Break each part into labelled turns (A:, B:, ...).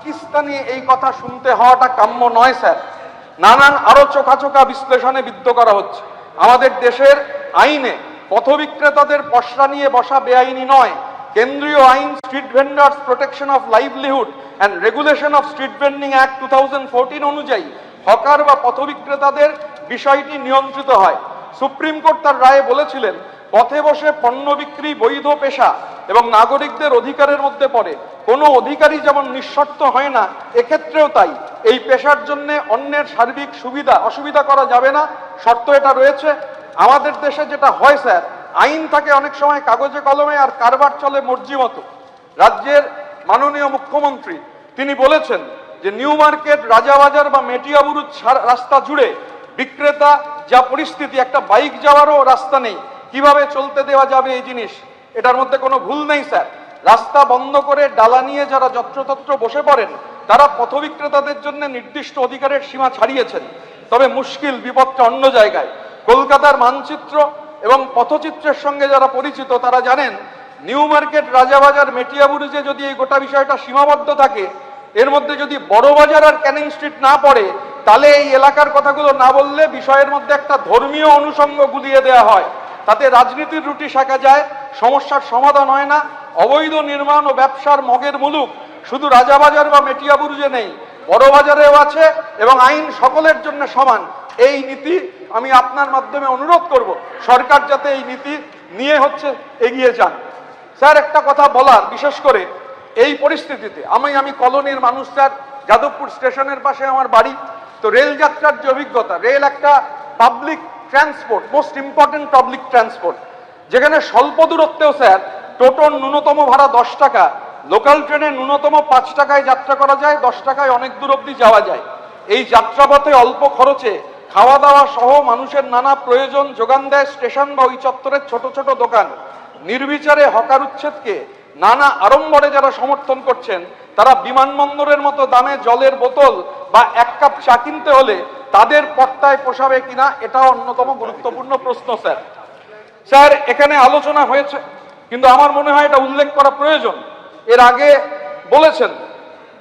A: পাকিস্তানি এই কথা শুনতে হওয়াটা কাম্য নয় স্যার। নানান আরো চোখাচোখা বিশ্লেষণে বিদ্ধ করা হচ্ছে। আমাদের দেশের আইনে পথ বিক্রেতাদের পসরা নিয়ে বসা বেআইনি নয়। কেন্দ্রীয় আইন street vendors protection of livelihood and regulation of street vending act 2014 অনুযায়ী হকার বা পথ বিক্রেতাদের বিষয়টি নিয়ন্ত্রিত হয়। সুপ্রিম কোর্ট তার রায়ে বলেছিলেন, পথে বসে পণ্য বিক্রি বৈধ পেশা এবং নাগরিকদের অধিকারের মধ্যে পড়ে। কোনো অধিকারী যেমন নিঃশর্ত হয় না, এক্ষেত্রেও তাই। এই পেশার জন্য অন্যের সার্বিক অসুবিধা করা যাবে না, শর্ত এটা রয়েছে। আমাদের দেশে যেটা হয় স্যার, আইন থাকে অনেক সময় কাগজে কলমে, আর কারবার চলে মর্জি মতো। রাজ্যের মাননীয় মুখ্যমন্ত্রী তিনি বলেছেন যে নিউ মার্কেট, রাজাবাজার বা মেটিয়াবুরুজ রাস্তা জুড়ে বিক্রেতা যা পরিস্থিতি, একটা বাইক যাওয়ারও রাস্তা নেই, কিভাবে চলতে দেওয়া যাবে এই জিনিস? এটার মধ্যে কোনো ভুল নেই স্যার। রাস্তা বন্ধ করে ডালা নিয়ে যারা যত্রতত্র বসে পড়েন, তারা পথ বিক্রেতাদের জন্য নির্দিষ্ট অধিকারের সীমা ছাড়িয়েছেন। তবে মুশকিল, বিপদটা অন্য জায়গায়। কলকাতার মানচিত্র এবং পথচিত্রের সঙ্গে যারা পরিচিত তারা জানেন, নিউ মার্কেট, রাজাবাজার, মেটিয়াবুরুজে যদি এই গোটা বিষয়টা সীমাবদ্ধ থাকে, এর মধ্যে যদি বড় বাজার আর ক্যানিং স্ট্রিট না পড়ে, তাহলে এই এলাকার কথাগুলো না বললে বিষয়ের মধ্যে একটা ধর্মীয় অনুষঙ্গ গুলিয়ে দেওয়া হয়। তাতে রাজনীতির রুটি শাকা যায়, সমস্যার সমাধান হয় না। অবৈধ নির্মাণ ও ব্যবসার মগের মুলুক শুধু রাজাবাজার বা মেটিয়াবুরুজে নেই, বড় বাজারেও আছে, এবং আইন সকলের জন্য সমান। এই নীতি আমি আপনার মাধ্যমে অনুরোধ করব, সরকার যাতে এই নীতি নিয়ে এগিয়ে যান। স্যার, একটা কথা বলার, বিশেষ করে এই পরিস্থিতিতে আমি কলোনির মানুষ স্যার, যাদবপুর স্টেশনের পাশে আমার বাড়ি। তো রেল যাত্রার যে অভিজ্ঞতা, রেল একটা public transport, most important public transport, যেখানে স্বল্প দূরত্বেও স্যার টোটোর ন্যূনতম ভাড়া 10 টাকা, লোকাল ট্রেনে ন্যূনতম 5 টাকায় যাত্রা করা যায়, 10 টাকায় অনেক দূর অব্দি যাওয়া যায়। এই যাত্রাপথে অল্প খরচে খাওয়া দাওয়া সহ মানুষের নানা প্রয়োজন যোগান দেয় স্টেশন বা ওই চত্বরের ছোট ছোট দোকান। নির্বিচারে হকার উচ্ছেদকে নানা আড়ম্বরে যারা সমর্থন করছেন, তারা বিমানবন্দরের মতো দামে জলের বোতল বা 1 কাপ চা কিনতে হলে তাদের পর্তায় পোষাবে কিনা, এটাও অন্যতম গুরুত্বপূর্ণ প্রশ্ন স্যার। স্যার, এখানে আলোচনা হয়েছে, কিন্তু আমার মনে হয় এটা উল্লেখ করা প্রয়োজন। এর আগে বলেছেন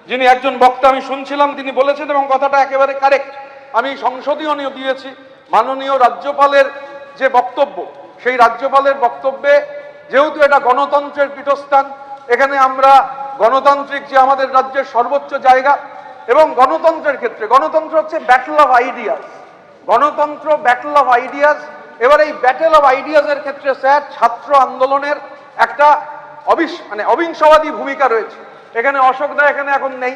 A: যিনি একজন বক্তা, আমি শুনছিলাম, তিনি বলেছেন এবং কথাটা একেবারে কারেক্ট। আমি সংশোধনীয় দিয়েছি, মাননীয় রাজ্যপালের যে বক্তব্য, সেই রাজ্যপালের বক্তব্যে যেহেতু এটা গণতন্ত্রের পীঠস্থান, এখানে আমরা গণতান্ত্রিক যে আমাদের রাজ্যের সর্বোচ্চ জায়গা, এবং গণতন্ত্রের ক্ষেত্রে গণতন্ত্র হচ্ছে ব্যাটল অফ আইডিয়াস। গণতন্ত্র ব্যাটল অফ আইডিয়াস। এবার এই ব্যাটল অফ আইডিয়াসের ক্ষেত্রে স্যার ছাত্র আন্দোলনের একটা অবিংশবাদী ভূমিকা রয়েছে। এখানে অশোক দা এখানে এখন নেই,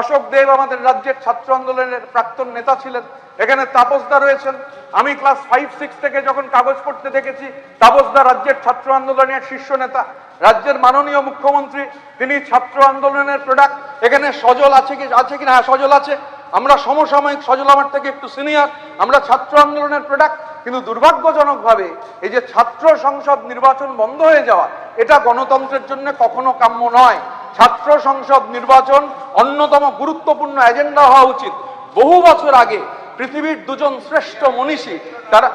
A: অশোক দেব আমাদের রাজ্যের ছাত্র আন্দোলনের প্রাক্তন নেতা ছিলেন। এখানে তাপসদা রয়েছেন। আমি ক্লাস 5-6 থেকে যখন কাগজ পড়তে দেখেছি, তাপসদা রাজ্যের ছাত্র আন্দোলনের শীর্ষ নেতা। রাজ্যের মাননীয় মুখ্যমন্ত্রী তিনি ছাত্র আন্দোলনের প্রোডাক্ট। এখানে সজল আছে কিনা? হ্যাঁ, সজল আছে। আমরা সমসাময়িক, সজল আমার থেকে একটু সিনিয়র, আমরা ছাত্র আন্দোলনের প্রোডাক্ট। কিন্তু দুর্ভাগ্যজনকভাবে এই যে ছাত্র সংসদ নির্বাচন বন্ধ হয়ে যাওয়া, এটা গণতন্ত্রের জন্য কখনো কাম্য নয়। ছাত্র সংসদ নির্বাচন অন্যতম গুরুত্বপূর্ণ এজেন্ডা হওয়া উচিত। বহু বছর আগে পৃথিবীর দুজন শ্রেষ্ঠ মনীষী, তারা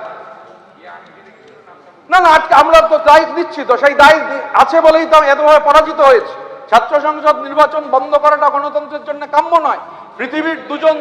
A: না আমরা তো দায় দিচ্ছি, তো সেই দায় আছে বলেই তো এতভাবে পরাজিত হয়েছে। ছাত্র সংসদ নির্বাচন বন্ধ করাটা গণতন্ত্রের জন্য কাম্য নয়। পৃথিবীর দুজন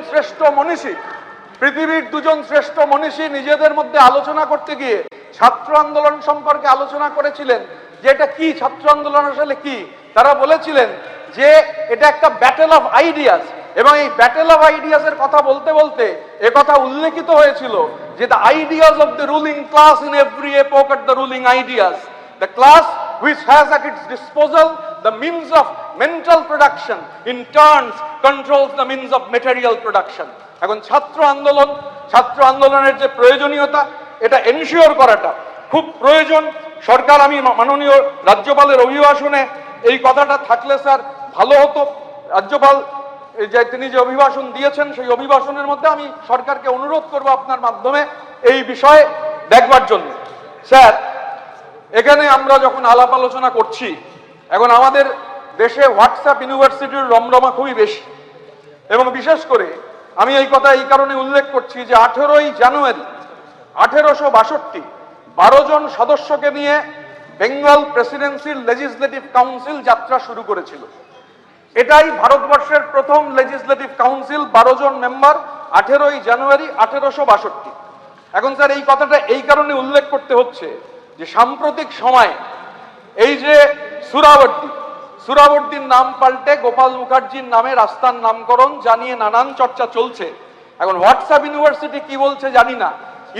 A: শ্রেষ্ঠ মনীষী নিজেদের মধ্যে আলোচনা করতে গিয়ে ছাত্র আন্দোলন সম্পর্কে আলোচনা করেছিলেন যে এটা কি, ছাত্র আন্দোলন আসলে কি। তারা বলেছিলেন যে এটা একটা ব্যাটল অফ আইডিয়াস, এবং এই ব্যাটল অফ আইডিয়াস এর কথা বলতে বলতে একথা উল্লেখিত হয়েছিল যে the ideas of the ruling class in every epoch are the ruling ideas. The class which has at its disposal the means of mental production in turns controls the means of material production. এখন ছাত্র আন্দোলনের যে প্রয়োজনীয়তা, এটা ensure করাটা খুব প্রয়োজন। সরকার, আমি মাননীয় রাজ্যপালের অভিভাষণে এই কথাটা থাকলে স্যার ভালো হতো। রাজ্যপাল তিনি যে অভিভাষণ দিয়েছেন, সেই অভিভাষণের মধ্যে আমি সরকারকে অনুরোধ করব আপনার মাধ্যমে এই বিষয়ে দেখবার জন্য। স্যার, এখানে আমরা যখন আলাপ আলোচনা করছি, এখন আমাদের দেশে হোয়াটসঅ্যাপ ইউনিভার্সিটির রমরমা খুবই বেশি, এবং বিশেষ করে আমি এই কথা এই কারণে উল্লেখ করছি যে 18ই জানুয়ারি 1862 12 জন সদস্যকে নিয়ে বেঙ্গল প্রেসিডেন্সির লেজিসলেটিভ কাউন্সিল যাত্রা শুরু করেছিল। এটাই ভারতবর্ষের প্রথম লেজিসলেটিভ কাউন্সিল, 12 জন মেম্বার, 18ই জানুয়ারি 1862। এখন স্যার এই কথাটা এই কারণে উল্লেখ করতে হচ্ছে যে সাম্প্রতিক সময়ে এই যে সুরাবর্দির নাম পাল্টে গোপাল মুখার্জির নামে রাস্তার নামকরণ জানিয়ে নানান চর্চা চলছে। এখন হোয়াটসঅ্যাপ ইউনিভার্সিটি কি বলছে জানি না,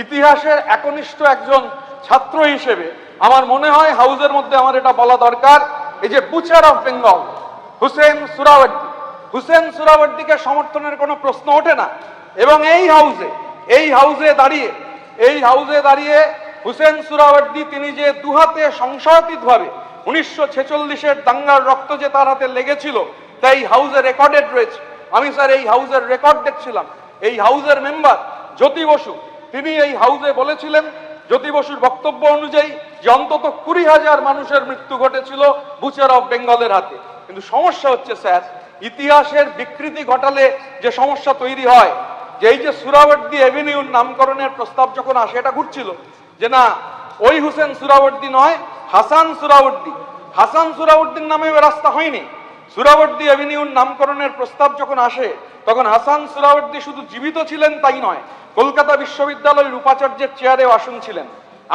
A: ইতিহাসের একনিষ্ঠ একজন ছাত্র হিসেবে আমার মনে হয় হাউসের মধ্যে আমার এটা বলা দরকার, এই যে বুচার অফ বেঙ্গল হুসেন সুরাবর্দিকে সমর্থনের কোনো প্রশ্ন ওঠে না। এবং এই হাউসে দাঁড়িয়ে হুসেন সুরাবর্দি তিনি যে দুহাতে সংশয়াতীতভাবে 1946-এর দাঙ্গার রক্ত যে তার হাতে লেগেছিল তাই হাউসে রেকর্ডেড রয়েছে। আমি স্যার এই হাউসের রেকর্ড দেখছিলাম, এই হাউসের মেম্বার জ্যোতি বসু তিনি এই হাউসে বলেছিলেন, জ্যোতি বসুর বক্তব্য অনুযায়ী, যে অন্তত 20,000 মানুষের মৃত্যু ঘটেছিল বুচার অফ বেঙ্গলের হাতে। কিন্তু সমস্যা হচ্ছে স্যার, ইতিহাসের বিকৃতি ঘটালে যে সমস্যা তৈরি হয়, যে এই যে সুরাবর্দি এভিনিউর নামকরণের প্রস্তাব যখন আসে, এটা ঘুরছিল যে না ওই হুসেন সুরাবর্দি নয়, হাসান সুরাবর্দির নামে রাস্তা হয়নি। সুরাবর্দি এভিনিউর নামকরণের প্রস্তাব যখন আসে তখন হাসান সুরাবর্দি শুধু জীবিত ছিলেন তাই নয়, কলকাতা বিশ্ববিদ্যালয়ের উপাচার্যের চেয়ারেও আসীন ছিলেন।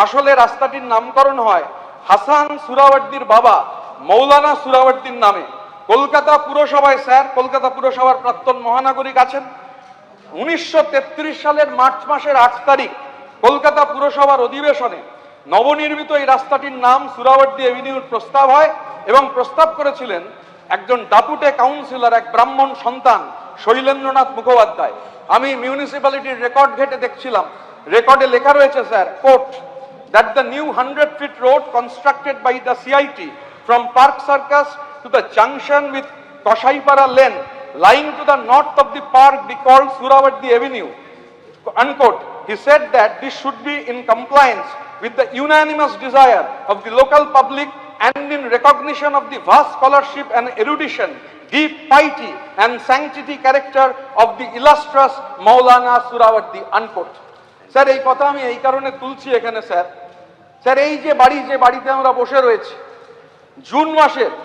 A: আসলে রাস্তাটির নামকরণ হয় হাসান সুরাবর্দির বাবা মৌলানা সুরাবর্দির নামে। কলকাতা পুরসভায় স্যার, কলকাতা পুরসভার প্রাক্তন মহানাগরিক আছেন, 1933 সালের মার্চ মাসের 8 তারিখ কলকাতা পুরসভার অধিবেশনে নবনির্মিত এই রাস্তাটির নাম সুরাবর্দি এভিনিউর প্রস্তাব হয় এবং প্রস্তাব করেছিলেন একজন ডাপুটে কাউন্সিলর, এক ব্রাহ্মণ সন্তান শৈলেন্দ্রনাথ মুখোপাধ্যায়। আমি মিউনিসিপ্যালিটির রেকর্ড ঘেটে দেখছিলাম, রেকর্ডে লেখা রয়েছে sir, quote, that the new 100-feet road constructed by the CIT from Park Circus to the junction with Koshaipara Lane lying to the north of the park be called Suravardi Avenue, unquote. He said that this should be in compliance with the unanimous desire of the local public and in recognition of the vast scholarship and erudition, deep piety and sanctity character of the illustrious Maulana Suravardi, unquote. Sir এই কথা আমি এই কারণে তুলছি এখানে sir এই যে বাড়িতে আমরা বসে রয়েছি,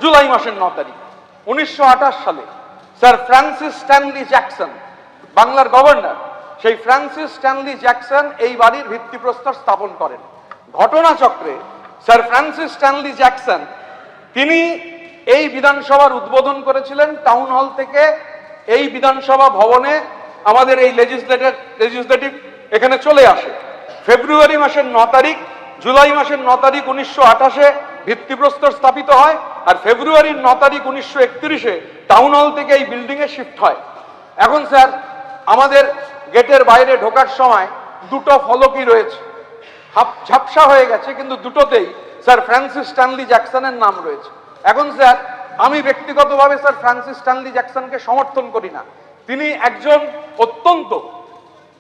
A: জুলাই মাসের 9 তারিখ 1928 সালে স্যার ফ্রান্সিস স্ট্যানলি জ্যাকসন, বাংলার গভর্নর, সেই ফ্রান্সিস স্ট্যানলি জ্যাকসন এই বাড়ির ভিত্তিপ্রস্তর স্থাপন করেন। ঘটনাচক্রে স্যার ফ্রান্সিস স্ট্যানলি জ্যাকসন তিনি এই বিধানসভার উদ্বোধন করেছিলেন টাউন হল থেকে। এই বিধানসভা ভবনে আমাদের এই লেজিসলেটিভ এখানে চলে আসে ফেব্রুয়ারি মাসের 9 তারিখ, জুলাই মাসের 9 তারিখ 1928-এ ভিত্তিপ্রস্তর স্থাপিত হয়, আর ফেব্রুয়ারির 9 তারিখ 1931-এ টাউন হল থেকে এই বিল্ডিং এ শিফট হয়। এখন স্যার আমাদের গেটের বাইরে ঢোকার সময় দুটো ফলকই রয়েছে, ঝাপসা হয়ে গেছে, কিন্তু দুটোতেই স্যার ফ্রান্সিস স্ট্যানলি জ্যাকসনের নাম রয়েছে। এখন স্যার আমি ব্যক্তিগতভাবে স্যার ফ্রান্সিস স্ট্যানলি জ্যাকসনকে সমর্থন করি না। তিনি একজন অত্যন্ত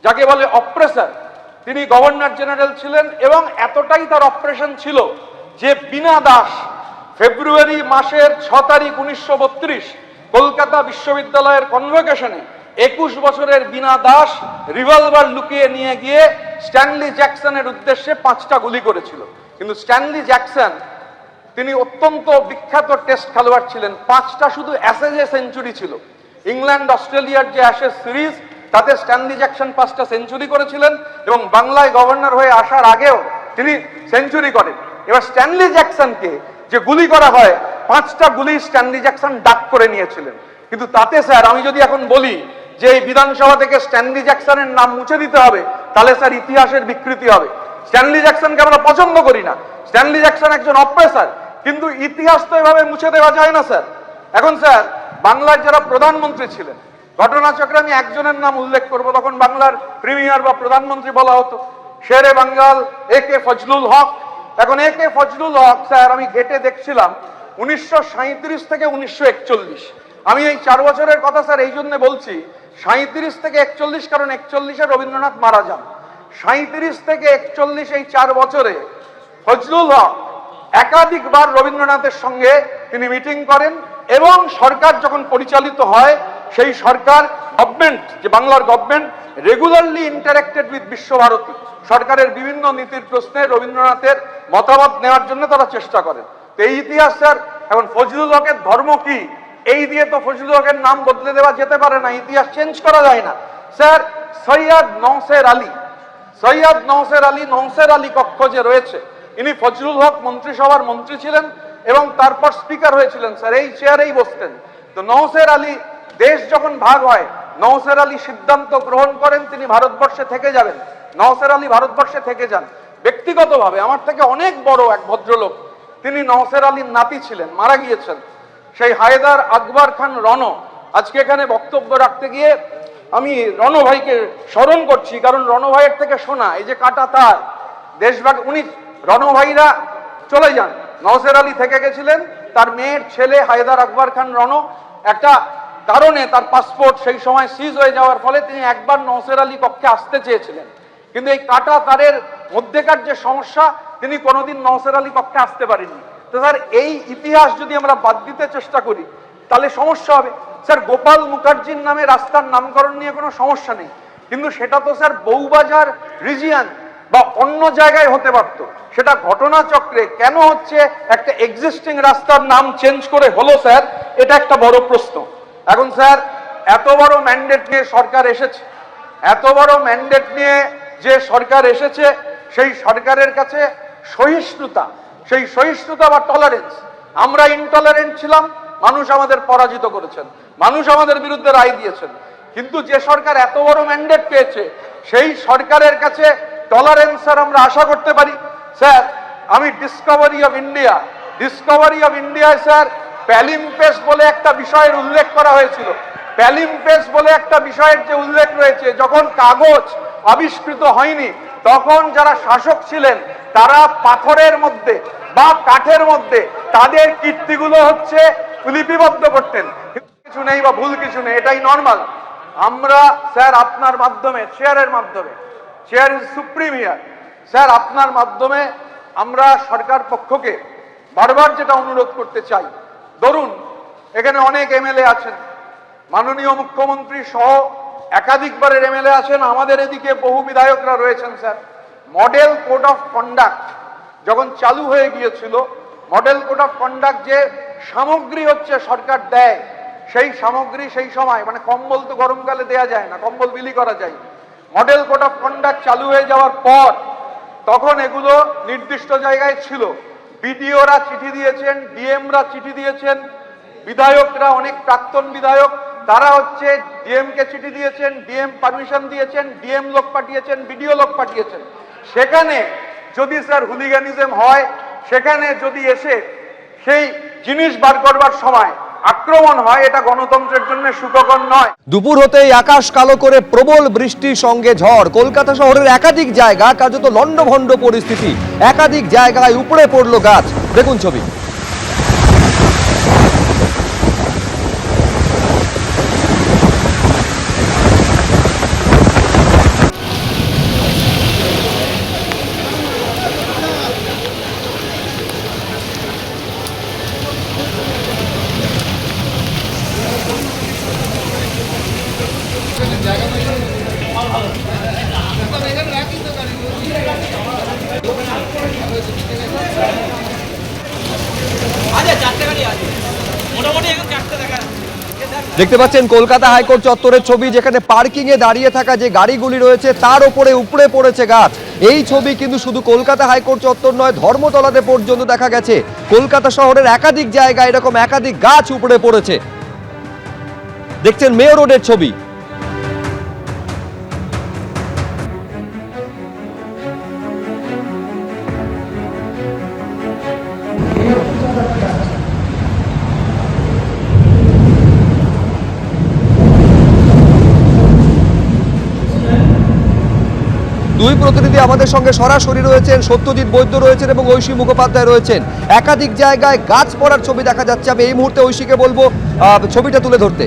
A: যাকে বলে অপ্রেসার, তিনি গভর্নর জেনারেল ছিলেন এবং এতটাই তার অপারেশন ছিল যে বিনা দাস ফেব্রুয়ারি মাসের 6 তারিখ 1932 কলকাতা বিশ্ববিদ্যালয়ের কনভোকেশনে 21 বছরের বিনা দাস রিভলভার লুকিয়ে নিয়ে গিয়ে স্ট্যানলি জ্যাকসনের উদ্দেশ্যে 5টা গুলি করেছিল। কিন্তু স্ট্যানলি জ্যাকসন তিনি অত্যন্ত বিখ্যাত টেস্ট খেলোয়াড় ছিলেন, 5টা শুধু অ্যাশেজে সেঞ্চুরি ছিল। ইংল্যান্ড অস্ট্রেলিয়ার যে অ্যাশেজ সিরিজ তাতে স্ট্যানলি জ্যাকসন 5টা সেঞ্চুরি করেছিলেন এবং বাংলায় গভর্নর হয়ে আসার আগেও তিনি সেঞ্চুরি করেন। এবার স্ট্যানলি জ্যাকসনকে যে গুলি করা হয় 5টা গুলি স্ট্যানলি জ্যাকসন ডাক করে নিয়েছিলেন। কিন্তু তাতে স্যার আমি যদি এখন বলি যে এই বিধানসভা থেকে স্ট্যানলি জ্যাকসনের নাম মুছে দিতে হবে, তাহলে স্যার ইতিহাসের বিকৃতি হবে। স্ট্যানলি জ্যাকসনকে আমরা পছন্দ করি না, স্ট্যানলি জ্যাকসন একজন অপ্রেসার, কিন্তু ইতিহাস তো এভাবে মুছে দেওয়া যায় না স্যার। এখন স্যার বাংলার যারা প্রধানমন্ত্রী ছিলেন, ঘটনাচক্রে আমি একজনের নাম উল্লেখ করব, তখন বাংলার প্রিমিয়ার বা প্রধানমন্ত্রী বলা হতো, শেরে বাঙ্গাল একে ফজলুল হক। এখন একে ফজলুল হক স্যার আমি গেটে দেখছিলাম 1937 থেকে 1941, আমি এই 4 বছরের কথা স্যার এই জন্য বলছি, 37 থেকে 41 কারণ 41-এ রবীন্দ্রনাথ মারা যান। 37 থেকে 41 এই 4 বছরে ফজলুল হক একাধিকবার রবীন্দ্রনাথের সঙ্গে তিনি মিটিং করেন এবং সরকার যখন পরিচালিত হয় সেই সরকার গভর্নমেন্ট, যে বাংলার government regularly interacted with Visva-Bharati, সরকারের বিভিন্ন নীতির প্রশ্নে রবীন্দ্রনাথের মতামত নেওয়ার জন্য তারা চেষ্টা করেন। তো এই ইতিহাস স্যার, এখন ফজলুল হকের ধর্ম কি এই দিয়ে তো ফজলুল হকের নাম বদলে দেওয়া যেতে পারে না, ইতিহাস চেঞ্জ করা যায় না। স্যার সৈয়দ নওশের আলী নওশের আলী কক্ষ যে রয়েছে, ইনি ফজলুল হক মন্ত্রিসভার মন্ত্রী ছিলেন এবং তারপর স্পিকার হয়েছিলেন স্যার, এই চেয়ারেই বসতেন। তো নওশের আলী, দেশ যখন ভাগ হয় নওশের আলী সিদ্ধান্ত গ্রহণ করেন তিনি ভারতবর্ষে থেকে যাবেন। নওশের আলী ভারতবর্ষে থেকে যান। ব্যক্তিগতভাবে আমার থেকে অনেক বড় এক ভদ্রলোক, তিনি নওশের আলীর নাতি ছিলেন, মারা গিয়েছেন, সেই হায়দার আকবর খান রণ। আজকে এখানে বক্তব্য রাখতে গিয়ে আমি রণ ভাইকে স্মরণ করছি, কারণ রণ ভাইয়ের থেকে শোনা এই যে কাটা তার দেশভাগ, উনি রণ ভাইরা চলে যান, নওশের আলী থেকে গেছিলেন। তার মেয়ের ছেলে হায়দার আকবর খান রণ একটা কারণে তার পাসপোর্ট সেই সময় সিজ হয়ে যাওয়ার ফলে তিনি একবার নওশের আলী কক্ষে আসতে চেয়েছিলেন, কিন্তু এই কাটা তারের মধ্যেকার যে সমস্যা, তিনি কোনোদিন নওশের আলী কক্ষে আসতে পারেননি। তো স্যার এই ইতিহাস যদি আমরা বাদ দিতে চেষ্টা করি তাহলে সমস্যা হবে। স্যার গোপাল মুখার্জির নামে রাস্তার নামকরণ নিয়ে কোনো সমস্যা নেই, কিন্তু সেটা তো স্যার বউবাজার রিজিয়ন বা অন্য জায়গায় হতে পারত। সেটা ঘটনাচক্রে কেন হচ্ছে একটা এক্সিস্টিং রাস্তার নাম চেঞ্জ করে হলো স্যার, এটা একটা বড় প্রশ্ন। এখন স্যার এত বড় ম্যান্ডেট নিয়ে সরকার এসেছে, এত বড় ম্যান্ডেট নিয়ে যে সরকার এসেছে, সেই সরকারের কাছে সহিষ্ণুতা, সেই সহিষ্ণুতা বা টলারেন্স, আমরা ইনটলারেন্ট ছিলাম, মানুষ আমাদের পরাজিত করেছেন, মানুষ আমাদের বিরুদ্ধে রায় দিয়েছেন। কিন্তু যে সরকার এত বড় ম্যান্ডেট পেয়েছে সেই সরকারের কাছে টলারেন্স স্যার আমরা আশা করতে পারি। স্যার আমি ডিসকভারি অফ ইন্ডিয়ায় স্যার প্যালিম্পেস বলে একটা বিষয়ের উল্লেখ করা হয়েছিল। প্যালিম্পেস বলে একটা বিষয়ের যে উল্লেখ রয়েছে, যখন কাগজ আবিষ্কৃত হয়নি তখন যারা শাসক ছিলেন তারা পাথরের মধ্যে বা কাঠের মধ্যে তাদের কীর্তিগুলো হচ্ছে লিপিবদ্ধ করতেন। কিছু নেই বা ভুল কিছু নেই, এটাই নর্মাল। আমরা স্যার আপনার মাধ্যমে, chair is supreme here, sir আপনার মাধ্যমে আমরা সরকার পক্ষকে বারবার যেটা অনুরোধ করতে চাই, ধরুন এখানে অনেক এমএলএ আছেন, মাননীয় মুখ্যমন্ত্রী সহ একাধিকবারের এমএলএ আছেন, আমাদের এদিকে বহু বিধায়করা রয়েছেন। Sir model code of conduct যখন চালু হয়ে গিয়েছিল, মডেল কোড অফ কন্ডাক্ট যে সামগ্রী হচ্ছে সরকার দেয়, সেই সামগ্রী সেই সময়, মানে কম্বল তো গরমকালে দেয়া যায় না, কম্বল বিলি করা যায়। মডেল কোড অফ কন্ডাক্ট চালু হয়ে যাওয়ার পর তখন এগুলো নির্দিষ্ট জায়গায় ছিল, বিডিওরা চিঠি দিয়েছেন, ডিএমরা চিঠি দিয়েছেন, বিধায়করা, অনেক প্রাক্তন বিধায়ক তারা হচ্ছে ডিএমকে চিঠি দিয়েছেন, ডিএম পারমিশন দিয়েছেন, ডিএম লোক পাঠিয়েছেন, বিডিও লোক পাঠিয়েছেন। সেখানে যদি স্যার হুলিগানিজম হয়, সেখানে যদি এসে সেই জিনিস বার করবার সময় আক্রমণ হয়, এটা গণতন্ত্রের জন্য সুখকর নয়।
B: দুপুর হতেই আকাশ কালো করে প্রবল বৃষ্টির সঙ্গে ঝড়, কলকাতা শহরের একাধিক জায়গা কার্যত লন্ডভন্ড পরিস্থিতি, একাধিক জায়গায় উপড়ে পড়লো গাছ। দেখুন ছবি। দেখতে পাচ্ছেন কলকাতা হাইকোর্ট চত্বরের ছবি, যেখানে পার্কিং এ দাঁড়িয়ে থাকা যে গাড়িগুলি রয়েছে তার উপরে উপড়ে পড়েছে গাছ। এই ছবি কিন্তু শুধু কলকাতা হাইকোর্ট চত্বর নয়, ধর্মতলাতে পর্যন্ত দেখা গেছে। কলকাতা শহরের একাধিক জায়গায় এরকম একাধিক গাছ উপড়ে পড়েছে। দেখছেন মেয়র রোডের ছবি। দুই প্রতিনিধি আমাদের সঙ্গে সরাসরি রয়েছেন, সত্যজিৎ বৈদ্য রয়েছেন এবং ঐশী মুখোপাধ্যায় রয়েছেন। একাধিক জায়গায় গাছ পড়ার ছবি দেখা যাচ্ছে। আমি এই মুহূর্তে ঐশীকে বলবো ছবিটা তুলে ধরতে।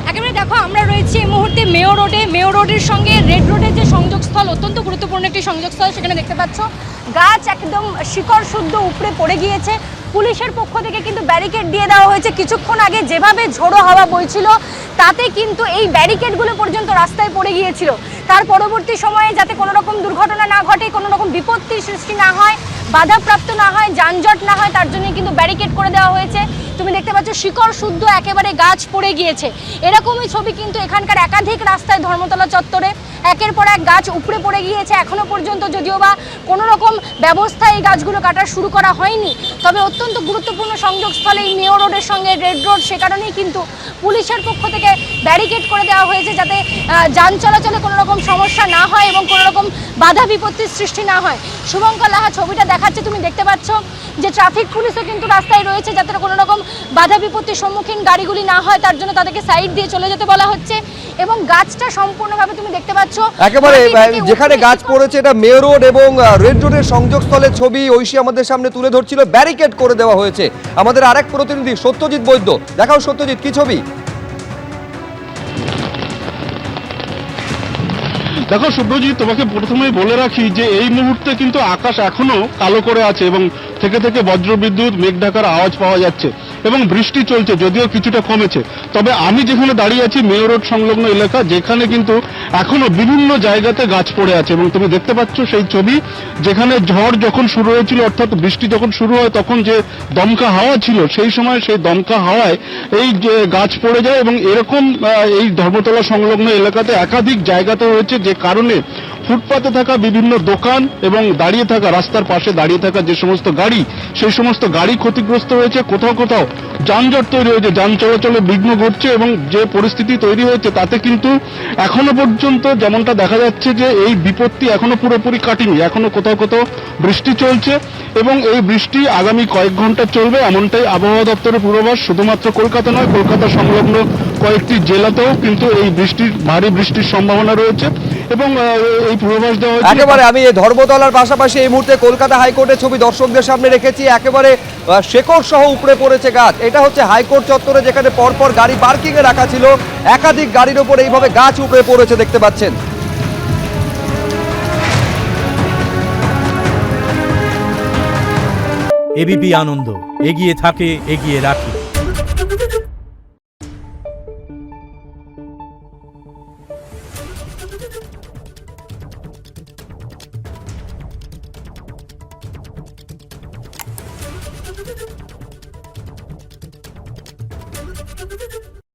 C: একেবারে দেখো, আমরা রয়েছি এই মুহূর্তে মেয়র রোডে। মেয়র রোডের সঙ্গে রেড রোডের যে সংযোগস্থল, অত্যন্ত গুরুত্বপূর্ণ একটি সংযোগস্থল, সেখানে দেখতে পাচ্ছ গাছ একদম শিকড় শুদ্ধ উপড়ে পড়ে গিয়েছে। পুলিশের পক্ষ থেকে কিন্তু ব্যারিকেড দিয়ে দেওয়া হয়েছে। কিছুক্ষণ আগে যেভাবে ঝোড়ো হাওয়া বইছিল তাতে কিন্তু এই ব্যারিকেডগুলো পর্যন্ত রাস্তায় পড়ে গিয়েছিল। তার পরবর্তী সময়ে যাতে কোনো রকম দুর্ঘটনা না ঘটে, কোনো রকম বিপত্তির সৃষ্টি না হয়, বাধাপ্রাপ্ত না হয়, যানজট না হয়, তার জন্য কিন্তু ব্যারিকেড করে দেওয়া হয়েছে। তুমি দেখতে পাচ্ছ শিকড় শুদ্ধ একেবারে গাছ পড়ে গিয়েছে। এরকমই ছবি কিন্তু এখানকার একাধিক রাস্তায় ধর্মতলা চত্বরে একের পর এক গাছ উপড়ে পড়ে গিয়েছে। এখনো পর্যন্ত যদিও বা কোনো রকম ব্যবস্থা এই গাছগুলো কাটা শুরু করা হয়নি, তবে অত্যন্ত গুরুত্বপূর্ণ সংযোগস্থলে এই মেয়র রোডের সঙ্গে রেড রোড, সে কারণেই কিন্তু পুলিশের পক্ষ থেকে ব্যারিকেড করে দেওয়া হয়েছে যাতে যান চলাচলে কোনো রকম সমস্যা না হয় এবং কোনো রকম বাধা বিপত্তির সৃষ্টি না হয়। শুভঙ্কর লাহা ছবিটা দেখাচ্ছে, তুমি দেখতে পাচ্ছ যে ট্রাফিক পুলিশও কিন্তু রাস্তায় রয়েছে যাতে কোনো রকম বাধা বিপত্তির সম্মুখীন গাড়িগুলি না হয়, তার জন্য তাদেরকে সাইড দিয়ে চলে যেতে বলা হচ্ছে। এবং গাছটা সম্পূর্ণভাবে তুমি দেখতে পাচ্ছ
B: একেবারে যেখানে গাছ পড়েছে, এটা মেয়র রোড এবং রেড রোডের সংযোগস্থলের ছবি ঐশী আমাদের সামনে তুলে ধরছিল। ব্যারিকেড করে দেওয়া হয়েছে। আমাদের আরেক প্রতিনিধি সত্যজিৎ বৈদ্য, দেখাও সত্যজিৎ কি ছবি।
D: দেখো শুভ্রজিৎ, তোমাকে প্রথমেই বলে রাখি যে এই মুহূর্তে কিন্তু আকাশ এখনো কালো করে আছে এবং থেকে থেকে বজ্রবিদ্যুৎ মেঘ ঢাকার আওয়াজ পাওয়া যাচ্ছে এবং বৃষ্টি চলছে, যদিও কিছুটা কমেছে। তবে আমি যেখানে দাঁড়িয়ে আছি মেয়র রোড সংলগ্ন এলাকা, যেখানে কিন্তু এখনো বিভিন্ন জায়গাতে গাছ পড়ে আছে এবং তুমি দেখতে পাচ্ছ সেই ছবি, যেখানে ঝড় যখন শুরু হয়েছিল, অর্থাৎ বৃষ্টি যখন শুরু হয় তখন যে দমকা হাওয়া ছিল, সেই সময় সেই দমকা হাওয়ায় এই যে গাছ পড়ে যায় এবং এরকম এই ধর্মতলা সংলগ্ন এলাকাতে একাধিক জায়গাতে হয়েছে, যে কারণে ফুটপাতে থাকা বিভিন্ন দোকান এবং দাঁড়িয়ে থাকা রাস্তার পাশে দাঁড়িয়ে থাকা যে সমস্ত গাড়ি, সেই সমস্ত গাড়ি ক্ষতিগ্রস্ত হয়েছে। কোথাও কোথাও যানজট তৈরি হয়েছে, যান চলাচলে বিঘ্ন ঘটছে এবং যে পরিস্থিতি তৈরি হয়েছে তাতে কিন্তু এখনো পর্যন্ত যেমনটা দেখা যাচ্ছে যে এই বিপত্তি এখনো পুরোপুরি কাটেনি। এখনো কোথাও কোথাও বৃষ্টি চলছে এবং এই বৃষ্টি আগামী কয়েক ঘন্টা চলবে, এমনটাই আবহাওয়া দপ্তরের পূর্বাভাস। শুধুমাত্র কলকাতা নয়, কলকাতা সংলগ্ন কয়েকটি জেলাতেও কিন্তু এই ভারী বৃষ্টির সম্ভাবনা রয়েছে এবং এই পূর্বাভাস দেওয়া হয়েছে।
B: একেবারে আমি এই ধর্মতলার পাশাপাশি এই মুহূর্তে কলকাতা হাইকোর্টের ছবি দর্শকদের সামনে রেখেছি। একেবারে শেকড় সহ উপড়ে পড়েছে গাছ। এটা হচ্ছে হাইকোর্ট চত্বরে, যেখানে পরপর গাড়ি পার্কিং এ রাখা ছিল। একাধিক গাড়ির উপর এইভাবে গাছ উপড়ে পড়েছে, দেখতে পাচ্ছেন।
E: এবিপি আনন্দ, এগিয়ে থাকে, এগিয়ে রাখে।